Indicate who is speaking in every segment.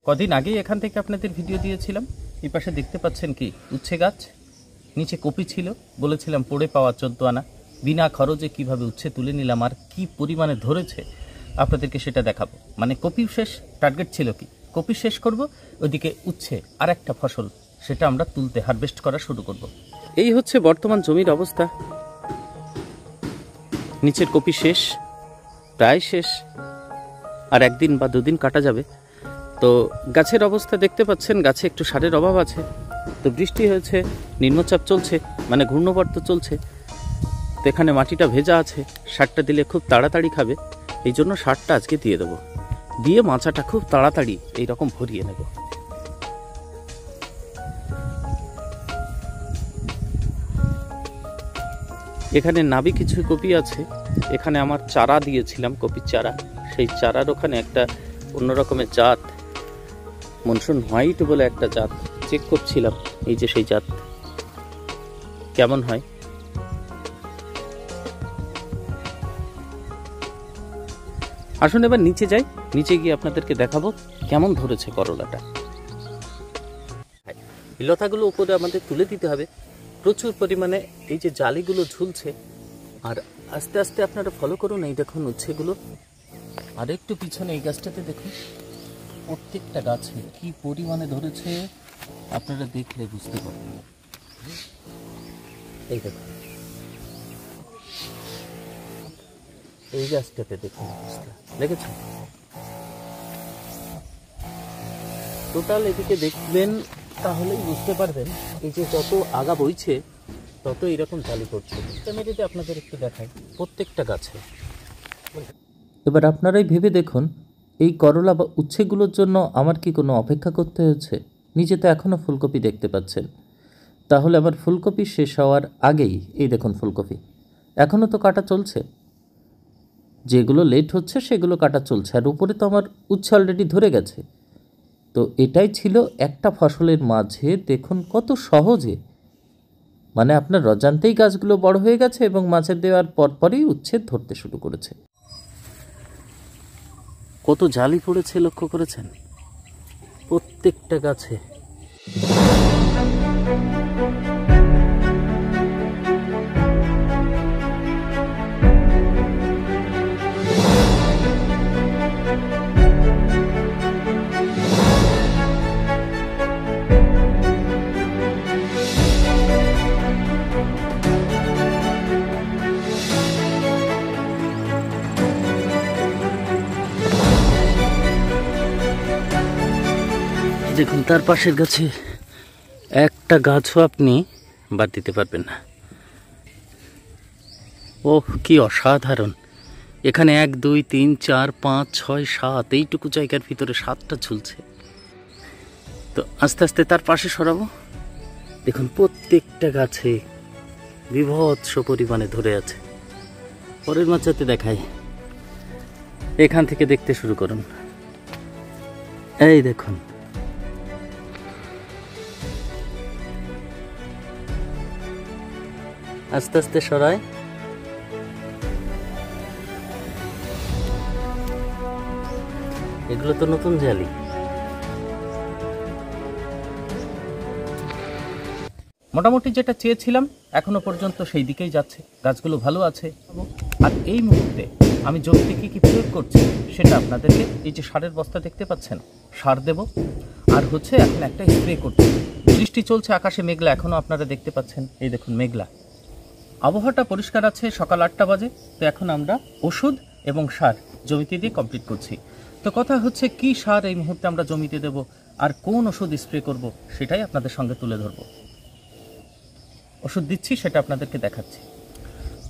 Speaker 1: কদিন আগেই এখান থেকে আপনাদের ভিডিও দিয়েছিলাম। এই পাশে দেখতে পাচ্ছেন কি উচ্ছে গাছ, নিচে কপি ছিল, বলেছিলাম পড়ে পাওয়া 14 আনা, বিনা খরচে কিভাবে উচ্ছে তুলে নিলাম আর কি পরিমাণে ধরেছে আপনাদেরকে সেটা দেখাবো। মানে কপি শেষ, টার্গেট ছিল কি কপি শেষ করব, ওইদিকে উচ্ছে আর একটা ফসল সেটা আমরা তুলতে হারভেস্ট করা শুরু করব। এই হচ্ছে বর্তমান জমির অবস্থা। নিচের কপি শেষ, প্রায় শেষ, আর একদিন বা দুদিন কাটা যাবে। তো গাছের অবস্থা দেখতে পাচ্ছেন, গাছে একটু সারের অভাব আছে। তো বৃষ্টি হয়েছে, নিম্নচাপ চলছে, মানে ঘূর্ণবর্ত চলছে, তো এখানে মাটিটা ভেজা আছে। সারটা দিলে খুব তাড়াতাড়ি খাবে, এই জন্য সারটা আজকে দিয়ে দেবো, দিয়ে মাচাটা খুব তাড়াতাড়ি এইরকম ভরিয়ে নেব। এখানে নাবি কিছু কপি আছে, এখানে আমার চারা দিয়েছিলাম, কপির চারা, সেই চারার ওখানে একটা অন্য রকমের জাত, মনসুন হোয়াইট বলে একটা জাত চেক করছিলাম। এই যে সেই জাত কেমন হয়। আসুন এবার নিচে যাই, নিচে গিয়ে আপনাদেরকে দেখাবো কেমন ধরেছে করলাটা। এই লতাগুলো উপরে আমাদের তুলে দিতে হবে প্রচুর পরিমাণে। এই যে জালিগুলো ঝুলছে, আর আস্তে আস্তে আপনারা ফলো করুন। এই দেখুন উচ্ছেগুলো, আর একটু পিছনে এই গাছটাতে দেখুন, প্রত্যেকটা গাছে কি পরিমাণে ধরেছে আপনারা দেখলে বুঝতে পারবেন। এই দেখুন এই গাছটাতে দেখুন অবস্থা, দেখেছেন? টোটাল এদিকে দেখবেন তাহলেই বুঝতে পারবেন, এই যে যত আগা বইছে তত এরকম জালি করছে। ক্যামেরাতে আপনাদের একটু দেখাই প্রত্যেকটা গাছে। এবার আপনারাই ভেবে দেখুন, এই করলা বা উচ্ছেগুলোর জন্য আমার কি কোনো অপেক্ষা করতে হয়েছে? নিচে তো এখনও ফুলকপি দেখতে পাচ্ছেন, তাহলে আমার ফুলকপি শেষ হওয়ার আগেই এই দেখুন ফুলকপি এখনও তো কাটা চলছে, যেগুলো লেট হচ্ছে সেগুলো কাটা চলছে, আর উপরে তো আমার উচ্ছে অলরেডি ধরে গেছে। তো এটাই ছিল একটা ফসলের মাঝে দেখুন কত সহজে, মানে আপনার অজান্তেই গাছগুলো বড় হয়ে গেছে এবং মাঝে দেওয়ার পরপরই উচ্ছে ধরতে শুরু করেছে। কত জালি পড়েছে লক্ষ্য করেছেন প্রত্যেকটা গাছে। দেখুন তার পাশের গাছে একটা গাছও আপনি বাদ দিতে পারবেন না। ওহ কি অসাধারণ! এখানে 1 2 3 4 5 6 7 এইটুকু জায়গার ভিতরে 7টা ঝুলছে। তো আস্তে আস্তে তার পাশে সরাবো। দেখুন প্রত্যেকটা গাছে বিভৎস পরিমাণে ধরে আছে। পরের মাচাতে দেখাই, এখান থেকে দেখতে শুরু করুন। এই দেখুন আস্তে আস্তে সরায়। এগুলো তো নতুন জালি। মোটামুটি যেটা চেয়েছিলাম এখনো পর্যন্ত সেই দিকেই যাচ্ছে, গাছগুলো ভালো আছে। আর এই মুহূর্তে আমি জমিতে কি কি প্রয়োগ করছি সেটা আপনাদেরকে, এই যে সারের বস্তা দেখতে পাচ্ছেন, সার দেব, আর হচ্ছে এখন একটা স্প্রে করছি। বৃষ্টি চলছে, আকাশে মেঘলা, এখনো আপনারা দেখতে পাচ্ছেন, এই দেখুন মেঘলা। আবহাওয়াটা পরিষ্কার আছে, সকাল 8টা বাজে। তো এখন আমরা ওষুধ এবং সার জমিতে দিয়ে কমপ্লিট করছি। তো কথা হচ্ছে কি সার এই মুহূর্তে আমরা জমিতে দেব আর কোন ওষুধ স্প্রে করব সেটাই আপনাদের সঙ্গে তুলে ধরব। ওষুধ দিচ্ছি সেটা আপনাদেরকে দেখাচ্ছি।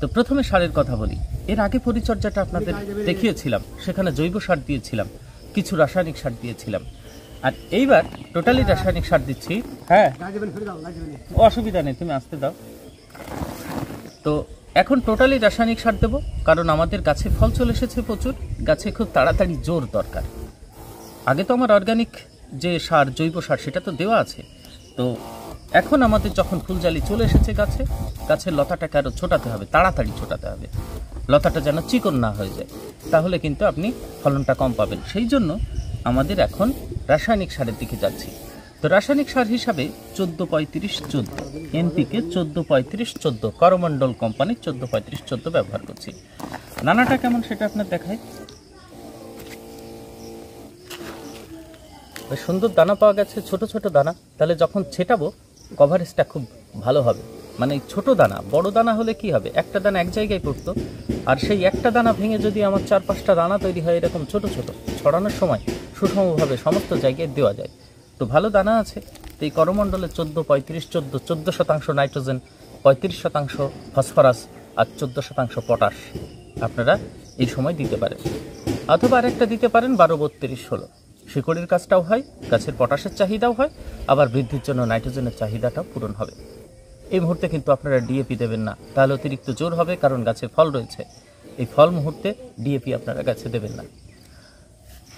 Speaker 1: তো প্রথমে সারের কথা বলি। এর আগে পরিচর্যাটা আপনাদের দেখিয়েছিলাম, সেখানে জৈব সার দিয়েছিলাম, কিছু রাসায়নিক সার দিয়েছিলাম, আর এইবার টোটালি রাসায়নিক সার দিচ্ছি। হ্যাঁ অসুবিধা নেই, তুমি আসতে দাও। তো এখন টোটালি রাসায়নিক সার দেবো, কারণ আমাদের গাছে ফল চলে এসেছে প্রচুর, গাছে খুব তাড়াতাড়ি জোর দরকার। আগে তো আমার অর্গানিক যে সার, জৈব সার, সেটা তো দেওয়া আছে। তো এখন আমাদের যখন ফুলজালি চলে এসেছে গাছে, গাছের লতাটাকে আরও ছোটাতে হবে, তাড়াতাড়ি ছোটাতে হবে, লতাটা যেন চিকন না হয়ে যায়, তাহলে কিন্তু আপনি ফলনটা কম পাবেন। সেই জন্য আমাদের এখন রাসায়নিক সারের দিকে যাচ্ছি। তো রাসায়নিক সার হিসাবে 14-35-14 এনপিকে 14-35-14 করমণ্ডল কোম্পানির 14-35-14 ব্যবহার করছি। দানাটা কেমন সেটা আপনার দেখায়। সুন্দর দানা পাওয়া গেছে, ছোট ছোট দানা। তাহলে যখন ছেটাবো কভারেজটা খুব ভালো হবে। মানে ছোট দানা, বড় দানা হলে কি হবে, একটা দানা এক জায়গায় পড়তো, আর সেই একটা দানা ভেঙে যদি আমার 4-5টা দানা তৈরি হয় এরকম ছোট ছোট, ছড়ানোর সময় সুষমভাবে সমস্ত জায়গায় দেওয়া যায়। তো ভালো দানা আছে। তো এই করমণ্ডলে 14-35-14 14% নাইট্রোজেন, 35% ফসফরাস আর 14% পটাশ আপনারা এই সময় দিতে পারেন। অথবা আরেকটা দিতে পারেন 12-32-16। শিকড়ের কাজটাও হয়, গাছের পটাশের চাহিদাও হয়, আবার বৃদ্ধির জন্য নাইট্রোজেনের চাহিদাটাও পূরণ হবে। এই মুহূর্তে কিন্তু আপনারা ডিএপি দেবেন না, তাহলে অতিরিক্ত জোর হবে, কারণ গাছে ফল রয়েছে। এই ফল মুহূর্তে ডিএপি আপনারা গাছে দেবেন না।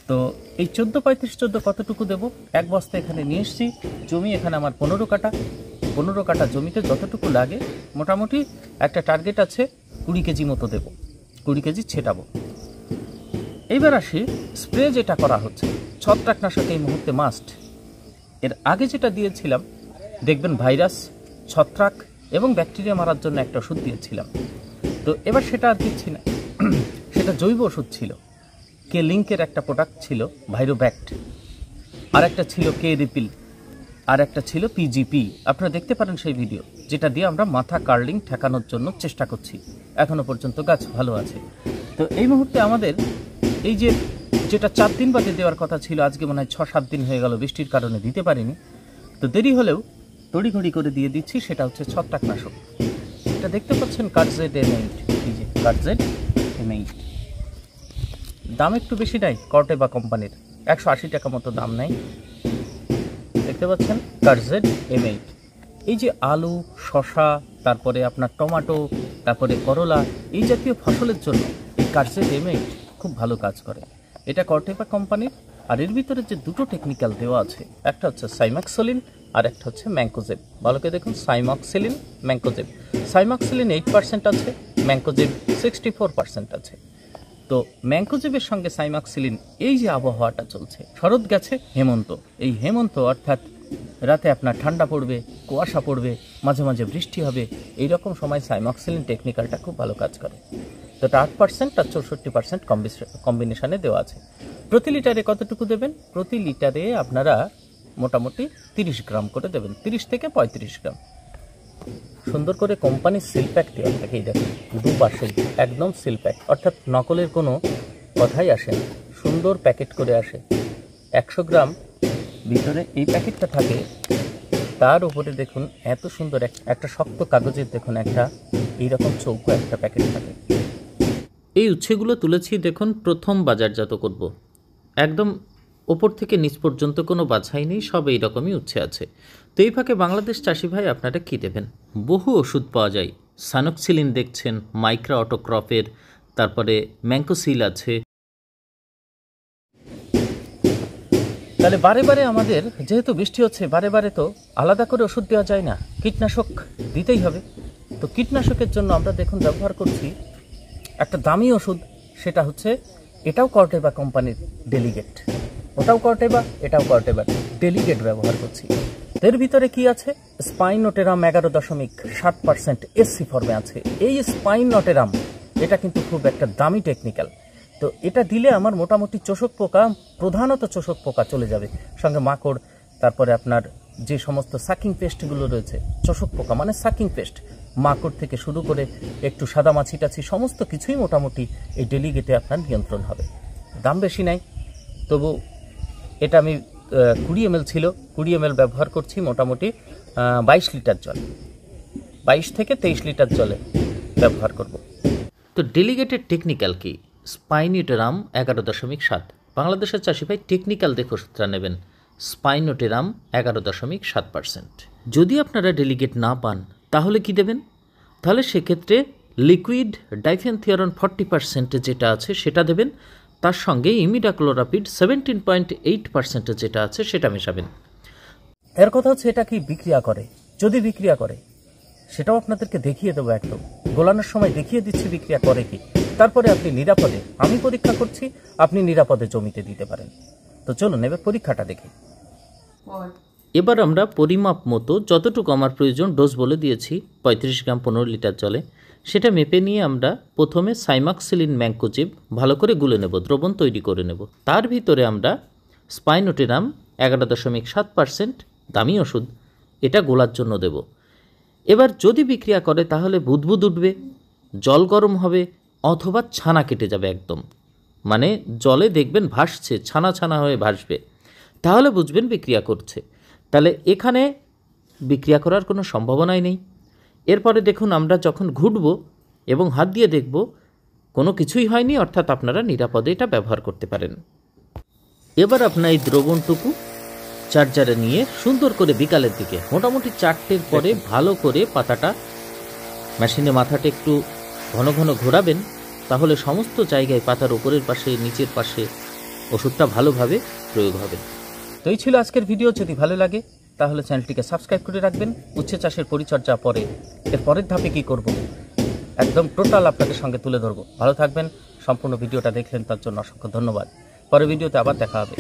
Speaker 1: তো এই 14-35-14 কতটুকু দেব, এক বস্তা এখানে নিয়ে এসছি। জমি এখানে আমার 15 কাঠা। 15 কাঠা জমিতে যতটুকু লাগে মোটামুটি একটা টার্গেট আছে 20 কেজি মতো দেব। 20 কেজি ছেটাবো। এইবার আসি স্প্রে যেটা করা হচ্ছে, ছত্রাকনাশক এই মুহূর্তে মাস্ট। এর আগে যেটা দিয়েছিলাম দেখবেন ভাইরাস, ছত্রাক এবং ব্যাকটেরিয়া মারার জন্য একটা ওষুধ দিয়েছিলাম। তো এবার সেটা আর দিচ্ছি না, সেটা জৈব ওষুধ ছিল। কে লিঙ্কের একটা প্রোডাক্ট ছিল ভাইরোব্যাক্ট, আর একটা ছিল কে রিপিল, আর একটা ছিল পিজিপি। আপনারা দেখতে পারেন সেই ভিডিও, যেটা দিয়ে আমরা মাথা কার্লিং ঠেকানোর জন্য চেষ্টা করছি। এখনো পর্যন্ত গাছ ভালো আছে। তো এই মুহূর্তে আমাদের এই যে যেটা 4 দিন বাদে দেওয়ার কথা ছিল, আজকে মনে হয় 6-7 দিন হয়ে গেল, বৃষ্টির কারণে দিতে পারিনি। তো দেরি হলেও তড়িঘড়ি করে দিয়ে দিচ্ছি, সেটা হচ্ছে ছত্রাকনাশক। এটা দেখতে পাচ্ছেন কার্জেড M8, এই যে কার্জেড M8। দাম একটু বেশি নাই, কর্টেবা কোম্পানির 180 টাকা মতো দাম নেয়। দেখতে পাচ্ছেন কার্জেড M8। এই যে আলু, শশা, তারপরে আপনার টমেটো, তারপরে করলা, এই জাতীয় ফসলের জন্য এই কার্জেড M8 খুব ভালো কাজ করে। এটা কর্টেবা কোম্পানির। আর এর ভিতরে যে দুটো টেকনিক্যাল দেওয়া আছে, একটা হচ্ছে সাইমাক্সোলিন আর একটা হচ্ছে ম্যাঙ্কোজেব। ভালো করে দেখুন, সাইমক্সিলিন, ম্যাঙ্কোজেব। সাইমক্সিলিন 8% আছে, ম্যাঙ্কোজেব 64% আছে। তো ম্যাঙ্কোজেবের সঙ্গে সাইমক্সিলিন, এই যে আবহাওয়াটা চলছে, শরৎ গেছে, হেমন্ত, এই হেমন্ত অর্থাৎ রাতে আপনার ঠান্ডা পড়বে, কুয়াশা পড়বে, মাঝে মাঝে বৃষ্টি হবে, এই রকম সময় সাইমক্সিলিন টেকনিক্যালটা খুব ভালো কাজ করে। তো এটা 8% আর 64% কম্বিনেশনে দেওয়া আছে। প্রতি লিটারে কতটুকু দেবেন? প্রতি লিটারে আপনারা মোটামুটি 30 গ্রাম করে দেবেন, 30 থেকে 35 গ্রাম। সুন্দর করে কোম্পানির সিল প্যাক দেওয়া থাকে, এই দেখুন দুপাশেই একদম সিল প্যাক, অর্থাৎ নকলের কোনো কথাই আসে না, সুন্দর প্যাকেট করে আসে। 100 গ্রাম ভিতরে এই প্যাকেটটা থাকে, তার উপরে দেখুন এত সুন্দর একটা শক্ত কাগজের দেখুন একটা এইরকম চৌকো একটা প্যাকেট থাকে। এই উচ্ছেগুলো তুলেছি দেখুন, প্রথম বাজারজাত করব। একদম ওপর থেকে নিচ পর্যন্ত কোনো বাছাই নেই, সব এইরকমই উচ্ছে আছে। তো এই ফাঁকে বাংলাদেশ চাষি ভাই আপনারা কী দেবেন? বহু ওষুধ পাওয়া যায়, সানক্সিলিন দেখছেন, মাইক্রা অটোক্রপের, তারপরে ম্যাঙ্কোসিল আছে। তাহলে বারে বারে আমাদের যেহেতু বৃষ্টি হচ্ছে, বারে বারে তো আলাদা করে ওষুধ দেওয়া যায় না, কীটনাশক দিতেই হবে। তো কীটনাশকের জন্য আমরা দেখুন ব্যবহার করছি একটা দামি ওষুধ, সেটা হচ্ছে এটাও কর্টেবা কোম্পানির ডেলিগেট, ওটাও কর্টেবা, এটাও কর্টেবা, ডেলিগেট ব্যবহার করছি। এর ভিতরে কি আছে? স্পাইনোটেরাম 11.7% এসসি ফর্মে আছে। এই স্পাইনোটেরাম এটা কিন্তু খুব একটা দামি টেকনিক্যাল। তো এটা দিলে আমার মোটামুটি চোষক পোকা, প্রধানত চোষক পোকা চলে যাবে, সঙ্গে মাকড়, তারপরে আপনার যে সমস্ত সাকিং পেস্টগুলো রয়েছে, চোষক পোকা মানে সাকিং পেস্ট, মাকড় থেকে শুরু করে একটু সাদা মাছি টাছি সমস্ত কিছুই মোটামুটি এই ডেলিগেটে আপনার নিয়ন্ত্রণ হবে। দাম বেশি নাই, তবু এটা আমি 20 ml ছিল, 20 ml ব্যবহার করছি মোটামুটি 22 লিটার জল, 22 থেকে 23 লিটার জলে ব্যবহার করব। তো ডেলিগেটের টেকনিক্যাল কি? স্পাইনোটেরাম 11.7। বাংলাদেশের চাষি ভাই টেকনিক্যাল দেখে ওষুধটা নেবেন। স্পাইনোটেরাম 11.7%। যদি আপনারা ডেলিগেট না পান তাহলে কি দেবেন? তাহলে সেক্ষেত্রে লিকুইড ডাইফেনথিওরন 40% যেটা আছে সেটা দেবেন, তার সঙ্গে ইমিডাক্লোরাপিড 17.8% যেটা আছে সেটা মেশাবেন। এর কথা হচ্ছে এটা কি বিক্রিয়া করে? যদি বিক্রিয়া করে সেটাও আপনাদেরকে দেখিয়ে দেবো, একদম গোলানোর সময় দেখিয়ে দিচ্ছি বিক্রিয়া করে কি। তারপরে আপনি নিরাপদে, আমি পরীক্ষা করছি, আপনি নিরাপদে জমিতে দিতে পারেন। তো চলুন এবার পরীক্ষাটা দেখি। এবার আমরা পরিমাপ মতো যতটুকু আমার প্রয়োজন ডোজ বলে দিয়েছি 35 গ্রাম 15 লিটার জলে, সেটা মেপে নিয়ে আমরা প্রথমে সাইমাক্সিলিন ম্যাঙ্কোচিপ ভালো করে গুলে নেব, দ্রবণ তৈরি করে নেব। তার ভিতরে আমরা স্পাইনোটেরাম 11.7% দামি ওষুধ এটা গোলার জন্য দেব। এবার যদি বিক্রিয়া করে তাহলে বুদবুদ উঠবে, জল গরম হবে, অথবা ছানা কেটে যাবে একদম, মানে জলে দেখবেন ভাসছে, ছানা ছানা হয়ে ভাসবে, তাহলে বুঝবেন বিক্রিয়া করছে। তাহলে এখানে বিক্রিয়া করার কোনো সম্ভাবনাই নেই। এরপরে দেখুন আমরা যখন ঘুটব এবং হাত দিয়ে দেখব কোনো কিছুই হয়নি, অর্থাৎ আপনারা নিরাপদে এটা ব্যবহার করতে পারেন। এবার আপনার এই দ্রবণটুকু চার্জারে নিয়ে সুন্দর করে বিকালের দিকে মোটামুটি 4টের পরে ভালো করে পাতাটা মেশিনে মাথাটা একটু ঘন ঘন ঘোরাবেন, তাহলে সমস্ত জায়গায় পাতার উপরের পাশে নিচের পাশে ওষুধটা ভালোভাবে প্রয়োগ হবে। তো এই ছিল আজকের ভিডিও। যদি ভালো লাগে তাহলে চ্যানেলটিকে সাবস্ক্রাইব করে রাখবেন। উচ্ছে চাষের পরিচর্যা পরে এর পরের ধাপে কী করব একদম টোটাল আপনাদের সঙ্গে তুলে ধরবো। ভালো থাকবেন। সম্পূর্ণ ভিডিওটা দেখলেন তার জন্য অসংখ্য ধন্যবাদ। পরের ভিডিওতে আবার দেখা হবে।